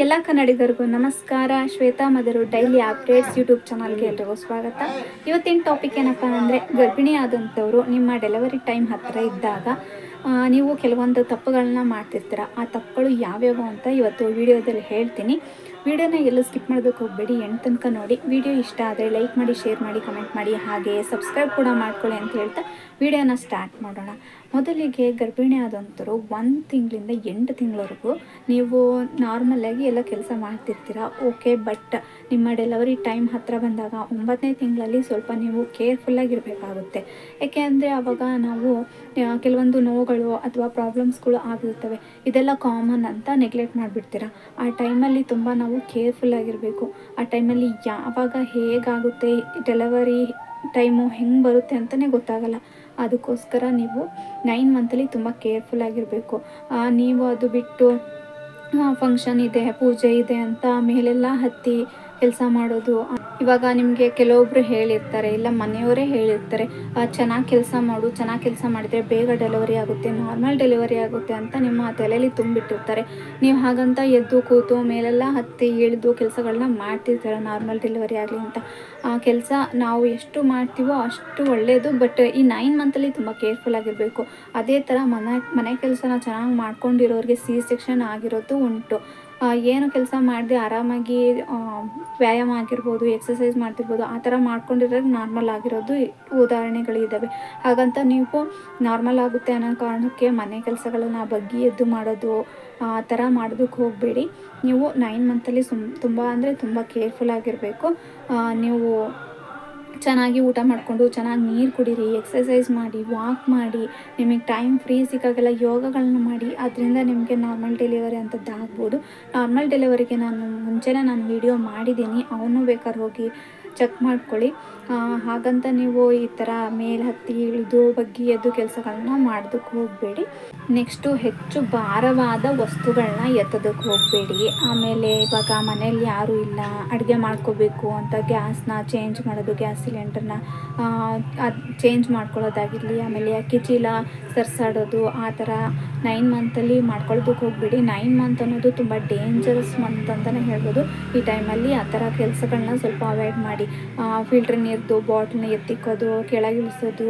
ಎಲ್ಲ ಕನ್ನಡಿಗರಿಗೂ ನಮಸ್ಕಾರ. Shweta mother daily updates YouTube ಚಾನಲ್ಗೆ ಎಲ್ರಿಗೂ ಸ್ವಾಗತ. ಇವತ್ತಿನ ಟಾಪಿಕ್ ಏನಪ್ಪ ಅಂದರೆ, ಗರ್ಭಿಣಿ ಆದಂಥವರು ನಿಮ್ಮ ಡೆಲಿವರಿ ಟೈಮ್ ಹತ್ತಿರ ಇದ್ದಾಗ ನೀವು ಕೆಲವೊಂದು ತಪ್ಪುಗಳನ್ನ ಮಾಡ್ತಿರ್ತೀರ. ಆ ತಪ್ಪುಗಳು ಯಾವ್ಯಾವು ಅಂತ ಇವತ್ತು ವಿಡಿಯೋದಲ್ಲಿ ಹೇಳ್ತೀನಿ. ವಿಡಿಯೋನ ಎಲ್ಲೂ ಸ್ಕಿಪ್ ಮಾಡೋದಕ್ಕೆ ಹೋಗಬೇಡಿ, ಎಂಡ್ ತನಕ ನೋಡಿ. ವಿಡಿಯೋ ಇಷ್ಟ ಆದರೆ ಲೈಕ್ ಮಾಡಿ, ಶೇರ್ ಮಾಡಿ, ಕಮೆಂಟ್ ಮಾಡಿ, ಹಾಗೆ ಸಬ್ಸ್ಕ್ರೈಬ್ ಕೂಡ ಮಾಡ್ಕೊಳ್ಳಿ ಅಂತ ಹೇಳ್ತಾ ವಿಡಿಯೋನ ಸ್ಟಾರ್ಟ್ ಮಾಡೋಣ. ಮೊದಲಿಗೆ ಗರ್ಭಿಣಿ ಆದಂಥವ್ರು 1 ತಿಂಗಳಿಂದ 8 ತಿಂಗಳವರೆಗೂ ನೀವು ನಾರ್ಮಲಾಗಿ ಎಲ್ಲ ಕೆಲಸ ಮಾಡ್ತಿರ್ತೀರ, ಓಕೆ. ಬಟ್ ನಿಮ್ಮ ಡೆಲಿವರಿ ಟೈಮ್ ಹತ್ತಿರ ಬಂದಾಗ 9ನೇ ತಿಂಗಳಲ್ಲಿ ಸ್ವಲ್ಪ ನೀವು ಕೇರ್ಫುಲ್ಲಾಗಿರಬೇಕಾಗುತ್ತೆ. ಯಾಕೆ ಅಂದರೆ ಆವಾಗ ನಾವು ಕೆಲವೊಂದು ನೋವುಗಳು ಅಥವಾ ಪ್ರಾಬ್ಲಮ್ಸ್ಗಳು ಆಗಿರ್ತವೆ. ಇದೆಲ್ಲ ಕಾಮನ್ ಅಂತ ನೆಗ್ಲೆಕ್ಟ್ ಮಾಡಿಬಿಡ್ತೀರ. ಆ ಟೈಮಲ್ಲಿ ತುಂಬ ನಾವು ಕೇರ್ಫುಲ್ಲಾಗಿರಬೇಕು. ಆ ಟೈಮಲ್ಲಿ ಯಾವಾಗ ಹೇಗಾಗುತ್ತೆ, ಡೆಲಿವರಿ ಟೈಮು ಹೆಂಗೆ ಬರುತ್ತೆ ಅಂತಲೇ ಗೊತ್ತಾಗಲ್ಲ. ಅದಕ್ಕೋಸ್ಕರ ನೀವು 9 ಮಂತಲ್ಲಿ ತುಂಬ ಕೇರ್ಫುಲ್ಲಾಗಿರಬೇಕು. ನೀವು ಅದು ಬಿಟ್ಟು ಫಂಕ್ಷನ್ ಇದೆ, ಪೂಜೆ ಇದೆ ಅಂತ ಮೇಲೆಲ್ಲ ಹತ್ತಿ ಕೆಲಸ ಮಾಡೋದು. ಇವಾಗ ನಿಮಗೆ ಕೆಲವೊಬ್ರು ಹೇಳಿರ್ತಾರೆ, ಇಲ್ಲ ಮನೆಯವರೇ ಹೇಳಿರ್ತಾರೆ, ಚೆನ್ನಾಗಿ ಕೆಲಸ ಮಾಡು, ಚೆನ್ನಾಗಿ ಕೆಲಸ ಮಾಡಿದರೆ ಬೇಗ ಡೆಲಿವರಿ ಆಗುತ್ತೆ, ನಾರ್ಮಲ್ ಡೆಲಿವರಿ ಆಗುತ್ತೆ ಅಂತ ನಿಮ್ಮ ತಲೆಯಲ್ಲಿ ತುಂಬಿಟ್ಟಿರ್ತಾರೆ. ನೀವು ಹಾಗಂತ ಎದ್ದು ಕೂತು ಮೇಲೆಲ್ಲ ಹತ್ತಿ ಇಳಿದು ಕೆಲಸಗಳನ್ನ ಮಾಡ್ತಿರ್ತಾರೆ ನಾರ್ಮಲ್ ಡೆಲಿವರಿ ಆಗಲಿ ಅಂತ. ಆ ಕೆಲಸ ನಾವು ಎಷ್ಟು ಮಾಡ್ತೀವೋ ಅಷ್ಟು ಒಳ್ಳೆಯದು. ಬಟ್ ಈ 9 ಮಂತಲ್ಲಿ ತುಂಬ ಕೇರ್ಫುಲ್ ಆಗಿರಬೇಕು. ಅದೇ ಥರ ಮನೆ ಕೆಲಸನ ಚೆನ್ನಾಗಿ ಮಾಡ್ಕೊಂಡಿರೋರಿಗೆ ಸೆಕ್ಷನ್ ಆಗಿರೋದು ಉಂಟು. ಏನು ಕೆಲಸ ಮಾಡದೆ ಆರಾಮಾಗಿ ವ್ಯಾಯಾಮ ಆಗಿರ್ಬೋದು, ಎಕ್ಸಸೈಸ್ ಮಾಡ್ತಿರ್ಬೋದು, ಆ ಥರ ಮಾಡ್ಕೊಂಡಿರೋದು ನಾರ್ಮಲ್ ಆಗಿರೋದು ಉದಾಹರಣೆಗಳಿದ್ದಾವೆ. ಹಾಗಂತ ನೀವು ನಾರ್ಮಲ್ ಆಗುತ್ತೆ ಅನ್ನೋ ಕಾರಣಕ್ಕೆ ಮನೆ ಕೆಲಸಗಳನ್ನ ಬಗ್ಗಿ ಎದ್ದು ಮಾಡೋದು, ಆ ಥರ ಮಾಡೋದಕ್ಕೆ ಹೋಗಬೇಡಿ. ನೀವು 9 ಮಂತಲ್ಲಿ ತುಂಬ ಅಂದರೆ ತುಂಬ ಕೇರ್ಫುಲ್ ಆಗಿರಬೇಕು. ನೀವು ಚೆನ್ನಾಗಿ ಊಟ ಮಾಡಿಕೊಂಡು ಚೆನ್ನಾಗಿ ನೀರು ಕುಡೀರಿ, ಎಕ್ಸಸೈಸ್ ಮಾಡಿ, ವಾಕ್ ಮಾಡಿ, ನಿಮಗೆ ಟೈಮ್ ಫ್ರೀ ಸಿಕ್ಕಾಗೆಲ್ಲ ಯೋಗಗಳನ್ನ ಮಾಡಿ. ಅದರಿಂದ ನಿಮಗೆ ನಾರ್ಮಲ್ ಡೆಲಿವರಿ ಅಂಥದ್ದು ಆಗ್ಬೋದು. ನಾರ್ಮಲ್ ಡೆಲಿವರಿಗೆ ಮುಂಚೆನೇ ವಿಡಿಯೋ ಮಾಡಿದ್ದೀನಿ, ಅವನು ಬೇಕಾದ್ರೆ ಹೋಗಿ ಚೆಕ್ ಮಾಡ್ಕೊಳ್ಳಿ. ಹಾಗಂತ ನೀವು ಈ ಥರ ಮೇಲೆ ಹತ್ತಿ ಇಳಿದು ಬಗ್ಗಿ ಎದ್ದು ಕೆಲಸಗಳನ್ನ ಮಾಡೋದಕ್ಕೆ ಹೋಗಬೇಡಿ. ನೆಕ್ಸ್ಟು ಹೆಚ್ಚು ಭಾರವಾದ ವಸ್ತುಗಳನ್ನ ಎತ್ತೋದಕ್ಕೆ ಹೋಗಬೇಡಿ. ಆಮೇಲೆ ಇವಾಗ ಮನೇಲಿ ಯಾರೂ ಇಲ್ಲ, ಅಡುಗೆ ಮಾಡ್ಕೋಬೇಕು ಅಂತ ಗ್ಯಾಸ್ನ ಚೇಂಜ್ ಮಾಡೋದು, ಗ್ಯಾಸ್ ಸಿಲಿಂಡರ್ನ ಅದು ಚೇಂಜ್ ಮಾಡ್ಕೊಳ್ಳೋದಾಗಿರಲಿ, ಆಮೇಲೆ ಅಕ್ಕಿ ಚೀಲ ಸರ್ಸಾಡೋದು, ಆ ಥರ 9 ಮಂತಲ್ಲಿ ಮಾಡ್ಕೊಳ್ಳೋದಕ್ಕೆ ಹೋಗಬೇಡಿ. 9 ಮಂತ್ ಅನ್ನೋದು ತುಂಬ ಡೇಂಜರಸ್ ಮಂತ್ ಅಂತಲೇ ಹೇಳ್ಬೋದು. ಈ ಟೈಮಲ್ಲಿ ಆ ಥರ ಕೆಲಸಗಳನ್ನ ಸ್ವಲ್ಪ ಅವಾಯ್ಡ್ ಮಾಡಿ. ಫಿಲ್ಟ್ರ್ ನೀರ್ದು ಬಾಟ್ಲನ್ನ ಎತ್ತಿಕ್ಕೋದು, ಕೆಳಗಿಳಿಸೋದು,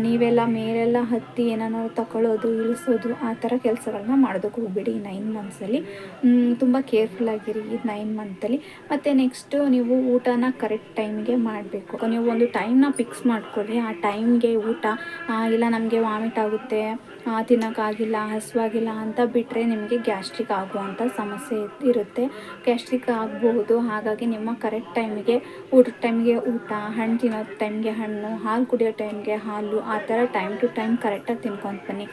ನೀವೆಲ್ಲ ಮೇಲೆಲ್ಲ ಹತ್ತಿ ಏನಾದ್ರು ತಗೊಳ್ಳೋದು, ಇಳಿಸೋದು, ಆ ಥರ ಕೆಲಸಗಳನ್ನ ಮಾಡೋದಕ್ಕೆ ಹೋಗಬೇಡಿ ಈ 9 ಮಂತ್ಸಲ್ಲಿ. ತುಂಬ ಕೇರ್ಫುಲ್ಲಾಗಿರಿ ಈ 9 ಮಂತಲ್ಲಿ. ಮತ್ತು ನೆಕ್ಸ್ಟು ನೀವು ಊಟನ ಕರೆಕ್ಟ್ ಟೈಮಿಗೆ ಮಾಡಬೇಕು. ನೀವು ಒಂದು ಟೈಮ್ನ ಫಿಕ್ಸ್ ಮಾಡ್ಕೊಳ್ಳಿ. ಆ ಟೈಮ್ಗೆ ಊಟ, ಇಲ್ಲ ನಮಗೆ ವಾಮಿಟ್ ಆಗುತ್ತೆ, ತಿನ್ನೋಕ್ಕಾಗಿಲ್ಲ, ಹಸಿವಾಗಿಲ್ಲ ಅಂತ ಬಿಟ್ಟರೆ ನಿಮಗೆ ಗ್ಯಾಸ್ಟ್ರಿಕ್ ಆಗುವಂಥ ಸಮಸ್ಯೆ ಇರುತ್ತೆ. ಗ್ಯಾಸ್ಟ್ರಿಕ್ ಆಗಬಹುದು. ಹಾಗಾಗಿ ನಿಮ್ಮ ಕರೆಕ್ಟ್ ಟೈಮಿಗೆ, ಊಟದ ಟೈಮಿಗೆ ಊಟ, ಹಣ್ಣು ತಿನ್ನೋ ಟೈಮ್ಗೆ ಹಣ್ಣು, ಹಾಲು ಕುಡಿಯೋ ಟೈಮ್ಗೆ ಹಾಲು, ಆ ಥರ ಟೈಮ್ ಟು ಟೈಮ್ ಕರೆಕ್ಟಾಗಿ ತಿನ್ಕೊಂಡು ಬನ್ನಿ.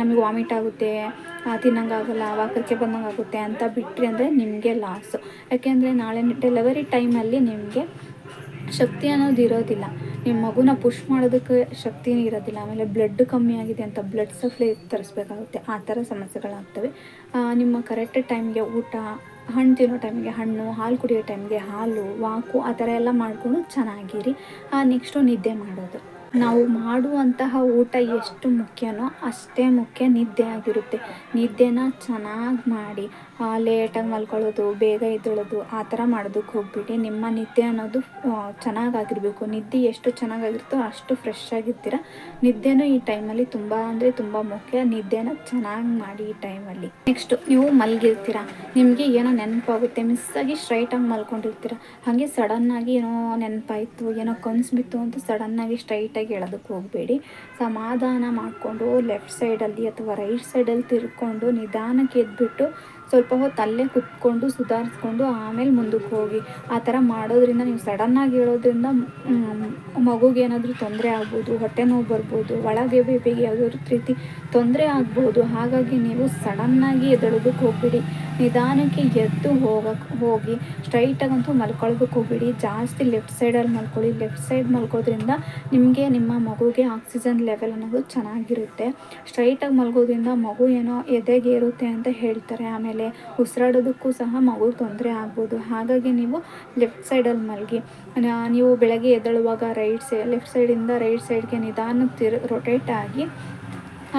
ನಮಗೆ ವಾಮಿಟ್ ಆಗುತ್ತೆ, ತಿನ್ನೋಂಗಾಗಲ್ಲ, ವಾಕರಿಕೆ ಬಂದಂಗೆ ಆಗುತ್ತೆ ಅಂತ ಬಿಟ್ಟರೆ ಅಂದರೆ ನಿಮಗೆ ಲಾಸು. ಯಾಕೆಂದರೆ ನಾಳೆ ಡೆಲಿವರಿ ಟೈಮಲ್ಲಿ ನಿಮಗೆ ಶಕ್ತಿ ಅನ್ನೋದು ಇರೋದಿಲ್ಲ. ನಿಮ್ಮ ಮಗುನ ಪುಷ್ ಮಾಡೋದಕ್ಕೆ ಶಕ್ತಿನೇ ಇರೋದಿಲ್ಲ. ಆಮೇಲೆ ಬ್ಲಡ್ ಕಮ್ಮಿ ಆಗಿದೆ ಅಂತ ಬ್ಲಡ್ ಸಪ್ಲೈ ತರಿಸ್ಬೇಕಾಗುತ್ತೆ. ಆ ಥರ ಸಮಸ್ಯೆಗಳಾಗ್ತವೆ. ನಿಮ್ಮ ಕರೆಕ್ಟ್ ಟೈಮ್ಗೆ ಊಟ, ಹಣ್ಣು ತಿನ್ನೋ ಟೈಮಿಗೆ ಹಣ್ಣು, ಹಾಲು ಕುಡಿಯೋ ಟೈಮ್ಗೆ ಹಾಲು, ವಾಕು, ಆ ಥರ ಎಲ್ಲ ಮಾಡಿಕೊಂಡು ಚೆನ್ನಾಗಿರಿ. ನೆಕ್ಸ್ಟು ನಿದ್ದೆ ಮಾಡೋದು. ನಾವು ಮಾಡುವಂತಹ ಊಟ ಎಷ್ಟು ಮುಖ್ಯನೋ ಅಷ್ಟೇ ಮುಖ್ಯ ನಿದ್ದೆ ಆಗಿರುತ್ತೆ. ನಿದ್ದೆನ ಚೆನ್ನಾಗಿ ಮಾಡಿ. ಲೇಟಾಗಿ ಮಲ್ಕೊಳ್ಳೋದು, ಬೇಗ ಎದ್ದೇಳೋದು, ಆ ಥರ ಮಾಡೋದಕ್ಕೆ ಹೋಗ್ಬಿಟ್ಟು ನಿಮ್ಮ ನಿದ್ದೆ ಅನ್ನೋದು ಚೆನ್ನಾಗಾಗಿರಬೇಕು. ನಿದ್ದೆ ಎಷ್ಟು ಚೆನ್ನಾಗಾಗಿರುತ್ತೋ ಅಷ್ಟು ಫ್ರೆಶ್ ಆಗಿರ್ತೀರ. ನಿದ್ದೆನೂ ಈ ಟೈಮಲ್ಲಿ ತುಂಬ ಅಂದರೆ ತುಂಬ ಮುಖ್ಯ. ನಿದ್ದೆನ ಚೆನ್ನಾಗಿ ಮಾಡಿ ಈ ಟೈಮಲ್ಲಿ. ನೆಕ್ಸ್ಟು ನೀವು ಮಲಗಿರ್ತೀರ, ನಿಮಗೆ ಏನೋ ನೆನಪಾಗುತ್ತೆ, ಮಿಸ್ಸಾಗಿ ಸ್ಟ್ರೈಟಾಗಿ ಮಲ್ಕೊಂಡಿರ್ತೀರ. ಹಾಗೆ ಸಡನ್ನಾಗಿ ಏನೋ ನೆನಪಾಯಿತು, ಏನೋ ಕನಸು ಅಂತ ಸಡನ್ನಾಗಿ ಸ್ಟ್ರೈಟಾಗಿ ಹೇಳೋದಕ್ಕೆ ಹೋಗಬೇಡಿ. ಸಮಾಧಾನ ಮಾಡಿಕೊಂಡು ಲೆಫ್ಟ್ ಸೈಡಲ್ಲಿ ಅಥವಾ ರೈಟ್ ಸೈಡಲ್ಲಿ ತಿರ್ಕೊಂಡು ನಿಧಾನಕ್ಕೆ ಎದ್ಬಿಟ್ಟು ಸ್ವಲ್ಪ ಹೊತ್ತು ಅಲ್ಲೇ ಕುತ್ಕೊಂಡು ಸುಧಾರಿಸ್ಕೊಂಡು ಆಮೇಲೆ ಮುಂದಕ್ಕೆ ಹೋಗಿ. ಆ ಥರ ಮಾಡೋದ್ರಿಂದ, ನೀವು ಸಡನ್ನಾಗಿ ಹೇಳೋದ್ರಿಂದ ಮಗುಗೆ ಏನಾದರೂ ತೊಂದರೆ ಆಗ್ಬೋದು, ಹೊಟ್ಟೆ ನೋವು ಬರ್ಬೋದು, ಒಳಗೆ ಬೇಬಿಗೆ ಯಾವುದೋ ರೀತಿ ತೊಂದರೆ ಆಗ್ಬೋದು. ಹಾಗಾಗಿ ನೀವು ಸಡನ್ನಾಗಿ ಎದ್ದೇಳೋದಕ್ಕೆ ಹೋಗ್ಬಿಡಿ. ನಿಧಾನಕ್ಕೆ ಎದ್ದು ಹೋಗಿ ಸ್ಟ್ರೈಟಾಗಂತೂ ಮಲ್ಕೊಳ್ಳೋದಕ್ಕೆ ಹೋಗ್ಬಿಡಿ. ಜಾಸ್ತಿ ಲೆಫ್ಟ್ ಸೈಡಲ್ಲಿ ಮಲ್ಕೊಳ್ಳಿ. ಲೆಫ್ಟ್ ಸೈಡ್ ಮಲ್ಕೋದ್ರಿಂದ ನಿಮಗೆ, ನಿಮ್ಮ ಮಗುಗೆ ಆಕ್ಸಿಜನ್ ಲೆವೆಲ್ ಅನ್ನೋದು ಚೆನ್ನಾಗಿರುತ್ತೆ. ಸ್ಟ್ರೈಟಾಗಿ ಮಲ್ಗೋದ್ರಿಂದ ಮಗು ಏನೋ ಎದೆಗೆ ಏರುತ್ತೆ ಅಂತ ಹೇಳ್ತಾರೆ. ಆಮೇಲೆ ಉಸಿರಾಡೋದಕ್ಕೂ ಸಹ ಮಗು ತೊಂದರೆ ಆಗ್ಬೋದು. ಹಾಗಾಗಿ ನೀವು ಲೆಫ್ಟ್ ಸೈಡಲ್ಲಿ ಮಲಗಿ. ನೀವು ಬೆಳಗ್ಗೆ ಎದ್ದೇಳುವಾಗ ಲೆಫ್ಟ್ ಸೈಡಿಂದ ರೈಟ್ ಸೈಡ್ಗೆ ನಿಧಾನಕ್ಕೆ ರೊಟೇಟ್ ಆಗಿ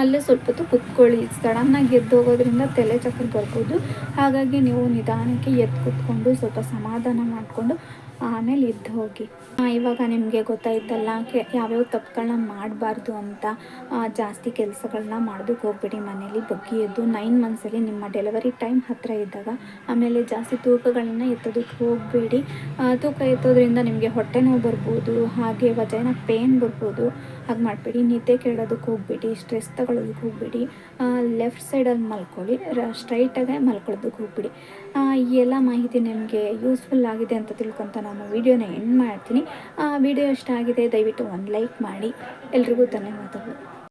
ಅಲ್ಲೇ ಸ್ವಲ್ಪ ಹೊತ್ತು ಕುತ್ಕೊಳ್ಳಿ. ಸಡನ್ನಾಗಿ ಎದ್ದು ಹೋಗೋದ್ರಿಂದ ತಲೆ ಚಕ್ರ ಬರ್ಬೋದು. ಹಾಗಾಗಿ ನೀವು ನಿಧಾನಕ್ಕೆ ಎದ್ದು ಕೂತ್ಕೊಂಡು ಸ್ವಲ್ಪ ಸಮಾಧಾನ ಮಾಡಿಕೊಂಡು ಆಮೇಲೆ ಎದ್ದು ಹೋಗಿ. ಇವಾಗ ನಿಮಗೆ ಗೊತ್ತಾಯ್ತಲ್ಲ ಯಾವ್ಯಾವ ತಪ್ಪುಗಳನ್ನ ಮಾಡಬಾರ್ದು ಅಂತ. ಜಾಸ್ತಿ ಕೆಲಸಗಳನ್ನ ಮಾಡೋದಕ್ಕೆ ಹೋಗ್ಬೇಡಿ. ಮನೇಲಿ ಬಗ್ಗಿ ಎದ್ದು 9 ಮಂತ್ಸಲ್ಲಿ ನಿಮ್ಮ ಡೆಲಿವರಿ ಟೈಮ್ ಹತ್ತಿರ ಇದ್ದಾಗ ಆಮೇಲೆ ಜಾಸ್ತಿ ತೂಕಗಳನ್ನ ಎತ್ತೋದಕ್ಕೆ ಹೋಗಬೇಡಿ. ತೂಕ ಎತ್ತೋದ್ರಿಂದ ನಿಮಗೆ ಹೊಟ್ಟೆ ನೋವು ಬರ್ಬೋದು, ಹಾಗೆ ವಜೈನ ಪೇನ್ ಬರ್ಬೋದು. ಹಾಗೆ ಮಾಡಬೇಡಿ. ನಿದ್ದೆ ಕೆಡೋದಕ್ಕೆ ಹೋಗಬೇಡಿ, ಸ್ಟ್ರೆಸ್ ತಗೊಳ್ಳೋದಕ್ಕೆ ಹೋಗಬೇಡಿ. ಲೆಫ್ಟ್ ಸೈಡಲ್ಲಿ ಮಲ್ಕೊಳ್ಳಿ, ಸ್ಟ್ರೈಟಾಗೆ ಮಲ್ಕೊಳ್ಳೋದಕ್ಕೆ ಹೋಗ್ಬೇಡಿ. ಈ ಎಲ್ಲ ಮಾಹಿತಿ ನಿಮಗೆ ಯೂಸ್ಫುಲ್ ಆಗಿದೆ ಅಂತ ತಿಳ್ಕೊತ ನಾನು ವಿಡಿಯೋನ ಎಂಡ್ ಮಾಡ್ತೀನಿ. ವಿಡಿಯೋ ಇಷ್ಟ ಆಗಿದೆ ದಯವಿಟ್ಟು ಒಂದು ಲೈಕ್ ಮಾಡಿ. ಎಲ್ರಿಗೂ ಧನ್ಯವಾದಗಳು.